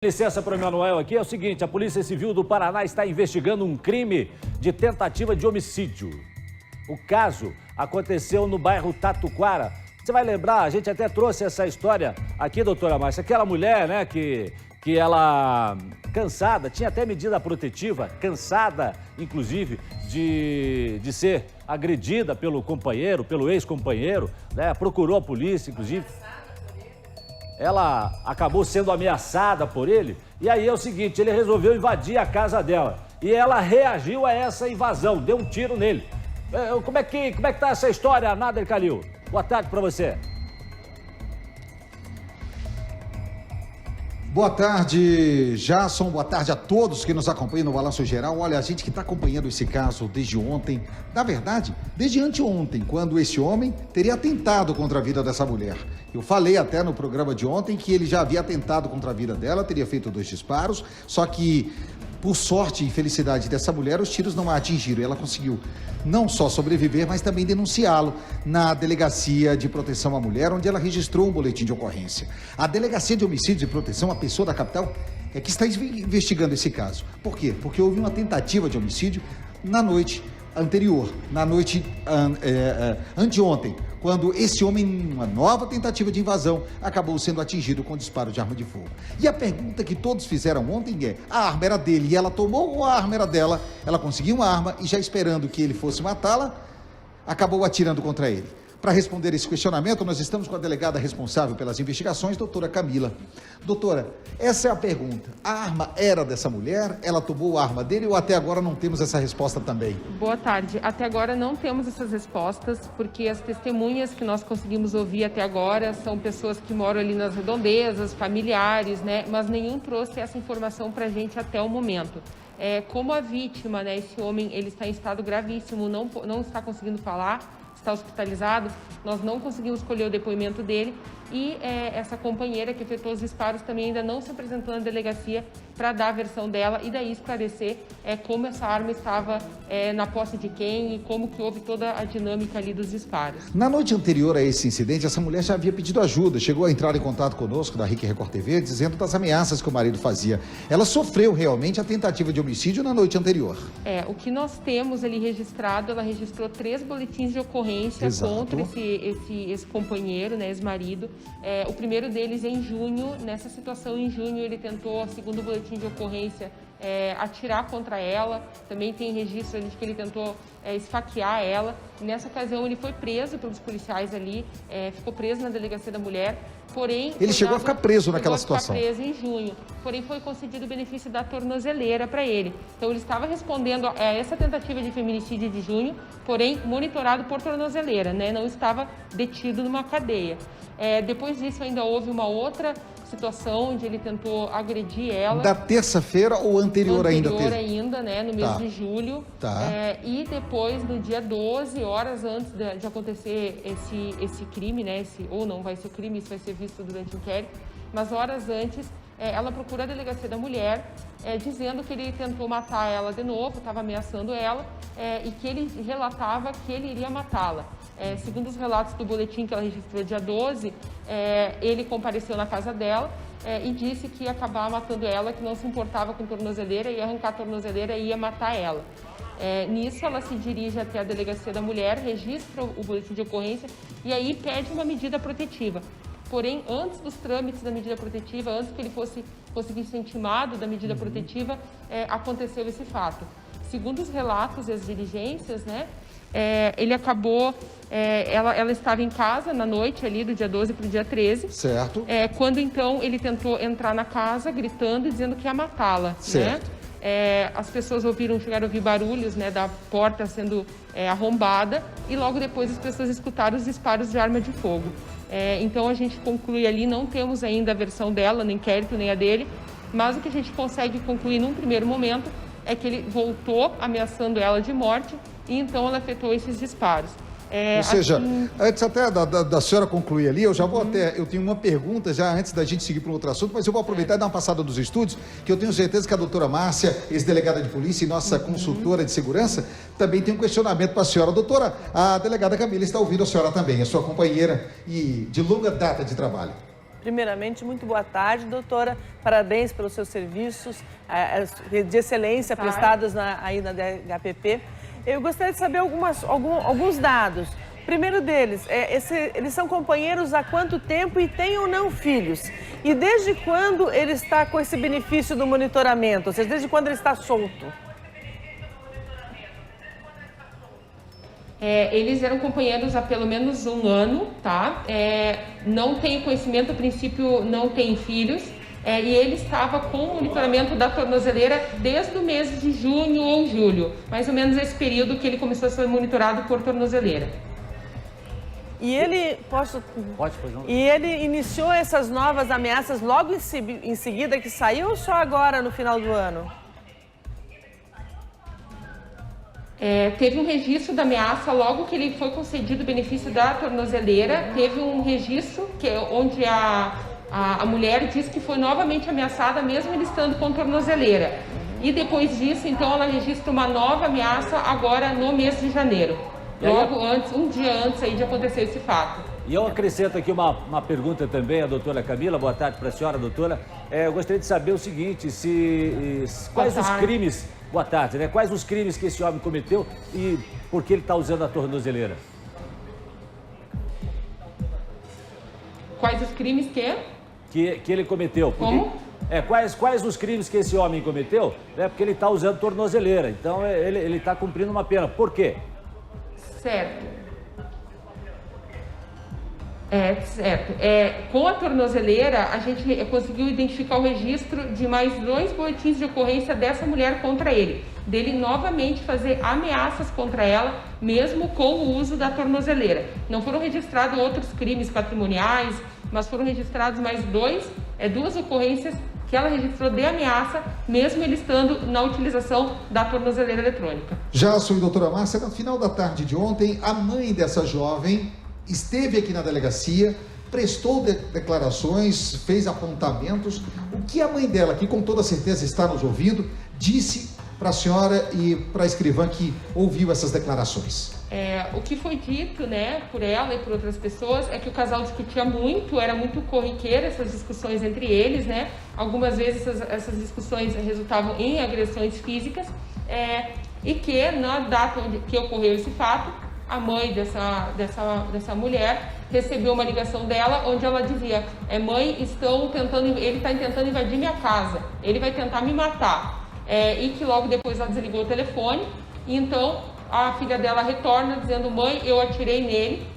Licença para o Emanuel aqui, é o seguinte, a Polícia Civil do Paraná está investigando um crime de tentativa de homicídio. O caso aconteceu no bairro Tatuquara. Você vai lembrar, a gente até trouxe essa história aqui, doutora Márcia, aquela mulher, né, que ela, cansada, tinha até medida protetiva, cansada, inclusive, de ser agredida pelo companheiro, pelo ex-companheiro, né, procurou a polícia, inclusive. Ela acabou sendo ameaçada por ele, e aí é o seguinte, ele resolveu invadir a casa dela. E ela reagiu a essa invasão, deu um tiro nele. Como é que tá essa história, Nader Kalil? Boa tarde para você. Boa tarde, Jason. Boa tarde a todos que nos acompanham no Balanço Geral. Olha, a gente que está acompanhando esse caso desde ontem, na verdade, desde anteontem, quando esse homem teria atentado contra a vida dessa mulher. Eu falei até no programa de ontem que ele já havia atentado contra a vida dela, teria feito 2 disparos, só que, por sorte e felicidade dessa mulher, os tiros não a atingiram. Ela conseguiu não só sobreviver, mas também denunciá-lo na Delegacia de Proteção à Mulher, onde ela registrou um boletim de ocorrência. A Delegacia de Homicídio e Proteção à Pessoa da capital é que está investigando esse caso. Por quê? Porque houve uma tentativa de homicídio na noite anterior, na noite anteontem, quando esse homem, numa nova tentativa de invasão, acabou sendo atingido com disparo de arma de fogo. E a pergunta que todos fizeram ontem é, a arma era dele e ela tomou, ou a arma era dela? Ela conseguiu uma arma e, já esperando que ele fosse matá-la, acabou atirando contra ele. Para responder esse questionamento, nós estamos com a delegada responsável pelas investigações, doutora Camila. Doutora, essa é a pergunta. A arma era dessa mulher? Ela tomou a arma dele ou até agora não temos essa resposta também? Boa tarde. Até agora não temos essas respostas, porque as testemunhas que nós conseguimos ouvir até agora são pessoas que moram ali nas redondezas, familiares, né? Mas nenhum trouxe essa informação para a gente até o momento. Como a vítima, né, esse homem, ele está em estado gravíssimo, não está conseguindo falar, está hospitalizado, nós não conseguimos colher o depoimento dele e essa companheira que efetuou os disparos também ainda não se apresentou na delegacia para dar a versão dela e daí esclarecer como essa arma estava na posse de quem e como que houve toda a dinâmica ali dos disparos. Na noite anterior a esse incidente, essa mulher já havia pedido ajuda, chegou a entrar em contato conosco da RIC Record TV, dizendo das ameaças que o marido fazia. Ela sofreu realmente a tentativa de homicídio na noite anterior. O que nós temos ali registrado, ela registrou 3 boletins de ocorrência. Exato. Contra esse companheiro, né, ex-marido. O primeiro deles em junho. Nessa situação, em junho, ele tentou, segundo o boletim de ocorrência, atirar contra ela. Também tem registro de que ele tentou esfaquear ela. Nessa ocasião, ele foi preso pelos policiais ali, ficou preso na Delegacia da Mulher. Porém, ele chegou a ficar preso naquela situação. Chegou a ficar preso em junho. Porém, foi concedido o benefício da tornozeleira para ele. Então, ele estava respondendo a essa tentativa de feminicídio de junho, porém, monitorado por tornozeleira, né? Não estava detido numa cadeia. Depois disso, ainda houve uma outra situação onde ele tentou agredir ela. Da terça-feira ou anterior ainda? Anterior ainda, né? No mês de julho. E depois, no dia 12, horas antes de acontecer esse crime, né? Ou não vai ser crime, isso vai ser visto durante o inquérito. Mas horas antes, ela procura a Delegacia da Mulher, dizendo que ele tentou matar ela de novo, estava ameaçando ela, e que ele relatava que ele iria matá-la. Segundo os relatos do boletim que ela registrou dia 12, ele compareceu na casa dela e disse que ia acabar matando ela, que não se importava com tornozeleira, ia arrancar a tornozeleira e ia matar ela. Nisso, ela se dirige até a Delegacia da Mulher, registra o boletim de ocorrência e aí pede uma medida protetiva. Porém, antes dos trâmites da medida protetiva, antes que ele conseguisse ser intimado da medida protetiva, aconteceu esse fato. Segundo os relatos e as diligências, né, ele acabou, ela estava em casa na noite ali do dia 12 para o dia 13. Certo. Quando então ele tentou entrar na casa gritando e dizendo que ia matá-la. Certo. Né? As pessoas chegaram a ouvir barulhos, né, da porta sendo arrombada e logo depois as pessoas escutaram os disparos de arma de fogo. Então a gente conclui ali, não temos ainda a versão dela no inquérito nem a dele, mas o que a gente consegue concluir num primeiro momento é que ele voltou ameaçando ela de morte e então ela efetuou esses disparos. Ou seja, antes até da senhora concluir ali, eu já vou eu tenho uma pergunta já antes da gente seguir para um outro assunto, mas eu vou aproveitar e dar uma passada dos estúdios, que eu tenho certeza que a doutora Márcia, ex-delegada de polícia e nossa consultora de segurança, também tem um questionamento para a senhora. Doutora, a delegada Camila está ouvindo a senhora também, a sua companheira e de longa data de trabalho. Primeiramente, muito boa tarde, doutora. Parabéns pelos seus serviços de excelência prestados aí na DHPP. Eu gostaria de saber alguns dados. O primeiro deles, eles são companheiros há quanto tempo e têm ou não filhos? E desde quando ele está com esse benefício do monitoramento? Ou seja, desde quando ele está solto? Eles eram companheiros há pelo menos 1 ano, tá? Não tenho conhecimento, a princípio não tem filhos. E ele estava com o monitoramento da tornozeleira desde o mês de junho ou julho. Mais ou menos esse período que ele começou a ser monitorado por tornozeleira. E ele, E ele iniciou essas novas ameaças logo em seguida que saiu ou só agora no final do ano? Teve um registro da ameaça logo que ele foi concedido o benefício da tornozeleira. Teve um registro onde a mulher disse que foi novamente ameaçada, mesmo ele estando com tornozeleira. E depois disso, então, ela registra uma nova ameaça agora no mês de janeiro. Logo antes, um dia antes aí de acontecer esse fato. E eu acrescento aqui uma pergunta também à doutora Camila. Boa tarde para a senhora, doutora. Eu gostaria de saber o seguinte, quais os crimes... Boa tarde, né? Quais os crimes que esse homem cometeu e por que ele está usando a tornozeleira? Quais os crimes que ele cometeu? Como? Quais os crimes que esse homem cometeu? Porque ele está usando tornozeleira. Então, ele está cumprindo uma pena. Por quê? Certo. Certo. Com a tornozeleira, a gente conseguiu identificar o registro de mais 2 boletins de ocorrência dessa mulher contra ele. Dele novamente fazer ameaças contra ela, mesmo com o uso da tornozeleira. Não foram registrados outros crimes patrimoniais, mas foram registrados mais 2 ocorrências que ela registrou de ameaça, mesmo ele estando na utilização da tornozeleira eletrônica. Já, senhora doutora Márcia, no final da tarde de ontem, a mãe dessa jovem esteve aqui na delegacia, prestou declarações, fez apontamentos. O que a mãe dela, que com toda certeza está nos ouvindo, disse para a senhora e para a escrivã que ouviu essas declarações? O que foi dito, né, por ela e por outras pessoas é que o casal discutia muito, era muito corriqueira essas discussões entre eles, né? Algumas vezes essas discussões resultavam em agressões físicas, e que na data que ocorreu esse fato, a mãe dessa mulher recebeu uma ligação dela onde ela dizia: mãe, ele está tentando invadir minha casa, ele vai tentar me matar. E que logo depois ela desligou o telefone. E então a filha dela retorna dizendo: mãe, eu atirei nele,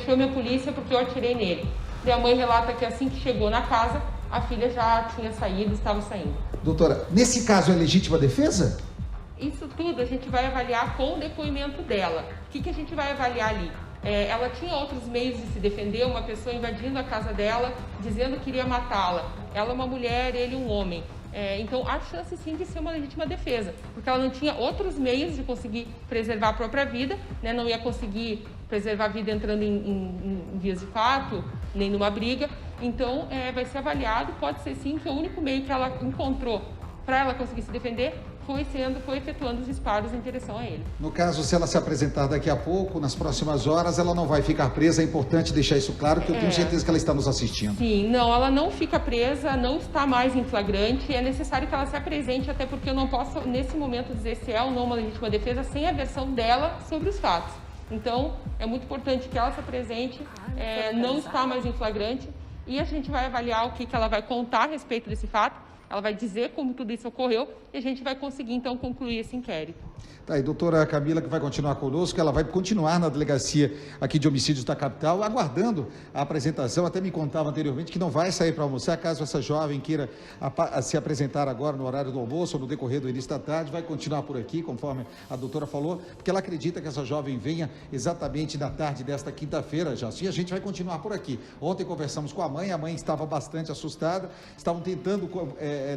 chame a polícia porque eu atirei nele. E a mãe relata que assim que chegou na casa, a filha já tinha saído, estava saindo. Doutora, nesse caso é legítima defesa? Isso tudo a gente vai avaliar com o depoimento dela. O que a gente vai avaliar ali? Ela tinha outros meios de se defender, uma pessoa invadindo a casa dela, dizendo que iria matá-la. Ela é uma mulher, ele um homem. Então, há chance sim de ser uma legítima defesa, porque ela não tinha outros meios de conseguir preservar a própria vida, né? Não ia conseguir preservar a vida entrando em vias de fato, nem numa briga. Então, vai ser avaliado, pode ser sim que o único meio que ela encontrou para ela conseguir se defender foi efetuando os disparos em direção a ele. No caso, se ela se apresentar daqui a pouco, nas próximas horas, ela não vai ficar presa. É importante deixar isso claro, porque eu tenho certeza que ela está nos assistindo. Sim, não, ela não fica presa, não está mais em flagrante. É necessário que ela se apresente, até porque eu não posso, nesse momento, dizer se é ou não uma legítima defesa sem a versão dela sobre os fatos. Então, é muito importante que ela se apresente, não está mais em flagrante, e a gente vai avaliar o que ela vai contar a respeito desse fato. Ela vai dizer como tudo isso ocorreu e a gente vai conseguir, então, concluir esse inquérito. Tá aí, doutora Camila, que vai continuar conosco, ela vai continuar na delegacia aqui de homicídios da capital, aguardando a apresentação. Até me contava anteriormente que não vai sair para almoçar, caso essa jovem queira se apresentar agora no horário do almoço ou no decorrer do início da tarde, vai continuar por aqui, conforme a doutora falou, porque ela acredita que essa jovem venha exatamente na tarde desta quinta-feira, já. E a gente vai continuar por aqui. Ontem conversamos com a mãe estava bastante assustada, estavam tentando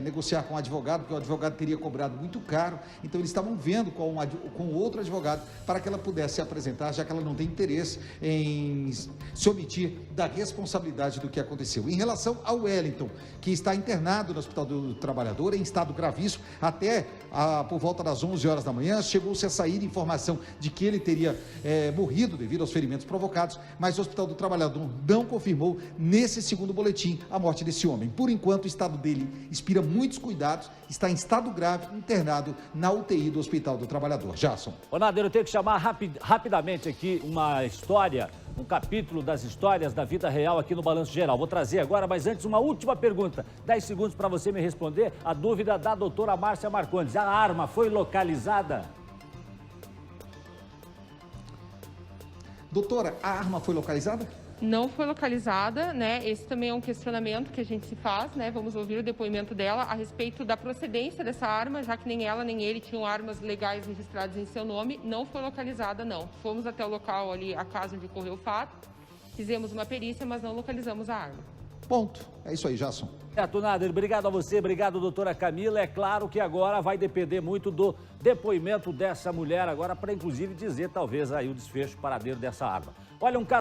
negociar com o advogado, porque o advogado teria cobrado muito caro. Então eles estavam vendo com outro advogado para que ela pudesse se apresentar, já que ela não tem interesse em se omitir da responsabilidade do que aconteceu. Em relação ao Wellington, que está internado no Hospital do Trabalhador em estado gravíssimo, até por volta das 11 horas da manhã, chegou-se a sair informação de que ele teria morrido devido aos ferimentos provocados, mas o Hospital do Trabalhador não confirmou nesse segundo boletim a morte desse homem. Por enquanto, o estado dele inspira muitos cuidados, está em estado grave, internado na UTI do Hospital do Trabalhador. Jason. Ô, Nader, eu tenho que chamar rapidamente aqui uma história, um capítulo das histórias da vida real aqui no Balanço Geral. Vou trazer agora, mas antes uma última pergunta. 10 segundos para você me responder a dúvida da doutora Márcia Marcondes. A arma foi localizada? Doutora, a arma foi localizada? Não foi localizada, né? Esse também é um questionamento que a gente se faz, né? Vamos ouvir o depoimento dela a respeito da procedência dessa arma, já que nem ela nem ele tinham armas legais registradas em seu nome. Não foi localizada, não. Fomos até o local ali, a casa onde ocorreu o fato, fizemos uma perícia, mas não localizamos a arma. Ponto. É isso aí, Jason. Certo, Nader. Obrigado a você, obrigado, doutora Camila. É claro que agora vai depender muito do depoimento dessa mulher agora para, inclusive, dizer, talvez, aí o desfecho paradeiro dessa arma. Olha, um caso